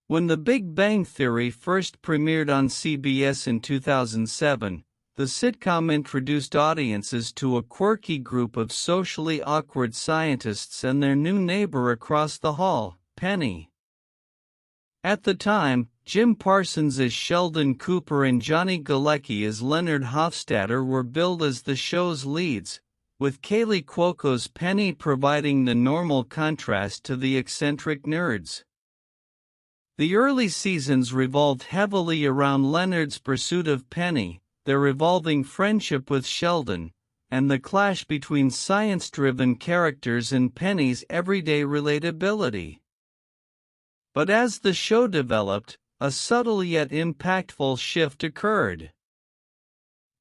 When The Big Bang Theory first premiered on CBS in 2007, the sitcom introduced audiences to a quirky group of socially awkward scientists and their new neighbor across the hall, Penny. At the time, Jim Parsons as Sheldon Cooper and Johnny Galecki as Leonard Hofstadter were billed as the show's leads, with Kaylee Cuoco's Penny providing the normal contrast to the eccentric nerds. The early seasons revolved heavily around Leonard's pursuit of Penny, their evolving friendship with Sheldon, and the clash between science-driven characters and Penny's everyday relatability. But as the show developed, a subtle yet impactful shift occurred.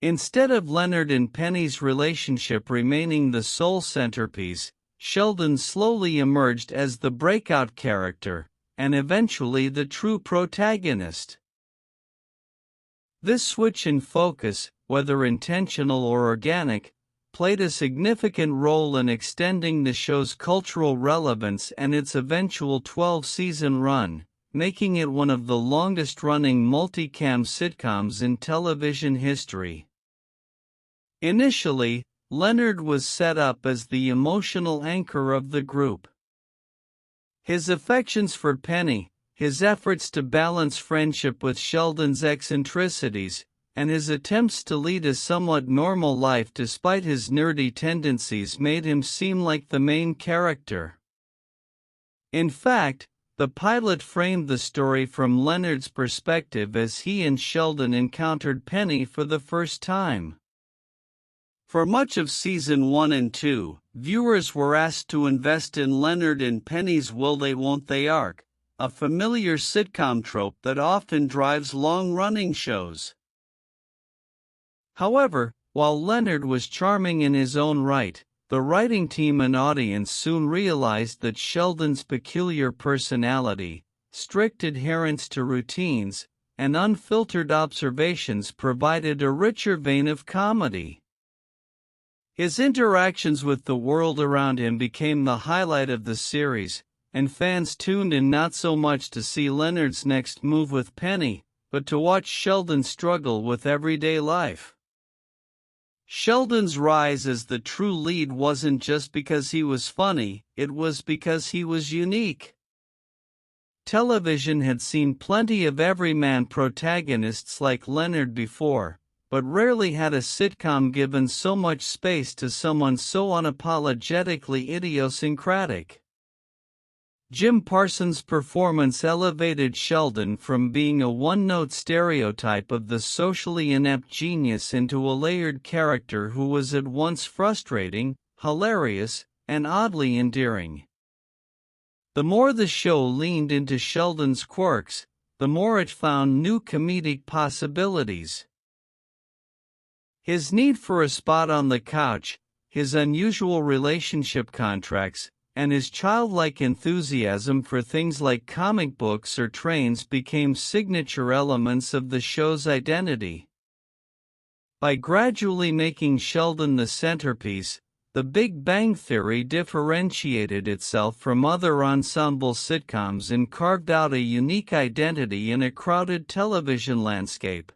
Instead of Leonard and Penny's relationship remaining the sole centerpiece, Sheldon slowly emerged as the breakout character, and eventually the true protagonist. This switch in focus, whether intentional or organic, played a significant role in extending the show's cultural relevance and its eventual 12-season run, making it one of the longest-running multicam sitcoms in television history. Initially, Leonard was set up as the emotional anchor of the group. His affections for Penny, his efforts to balance friendship with Sheldon's eccentricities, and his attempts to lead a somewhat normal life despite his nerdy tendencies made him seem like the main character. In fact, the pilot framed the story from Leonard's perspective as he and Sheldon encountered Penny for the first time. For much of Season 1 and 2, viewers were asked to invest in Leonard and Penny's will-they-won't-they arc, a familiar sitcom trope that often drives long-running shows. However, while Leonard was charming in his own right, the writing team and audience soon realized that Sheldon's peculiar personality, strict adherence to routines, and unfiltered observations provided a richer vein of comedy. His interactions with the world around him became the highlight of the series, and fans tuned in not so much to see Leonard's next move with Penny, but to watch Sheldon struggle with everyday life. Sheldon's rise as the true lead wasn't just because he was funny, it was because he was unique. Television had seen plenty of everyman protagonists like Leonard before, but rarely had a sitcom given so much space to someone so unapologetically idiosyncratic. Jim Parsons' performance elevated Sheldon from being a one-note stereotype of the socially inept genius into a layered character who was at once frustrating, hilarious, and oddly endearing. The more the show leaned into Sheldon's quirks, the more it found new comedic possibilities. His need for a spot on the couch, his unusual relationship contracts, and his childlike enthusiasm for things like comic books or trains became signature elements of the show's identity. By gradually making Sheldon the centerpiece, The Big Bang Theory differentiated itself from other ensemble sitcoms and carved out a unique identity in a crowded television landscape.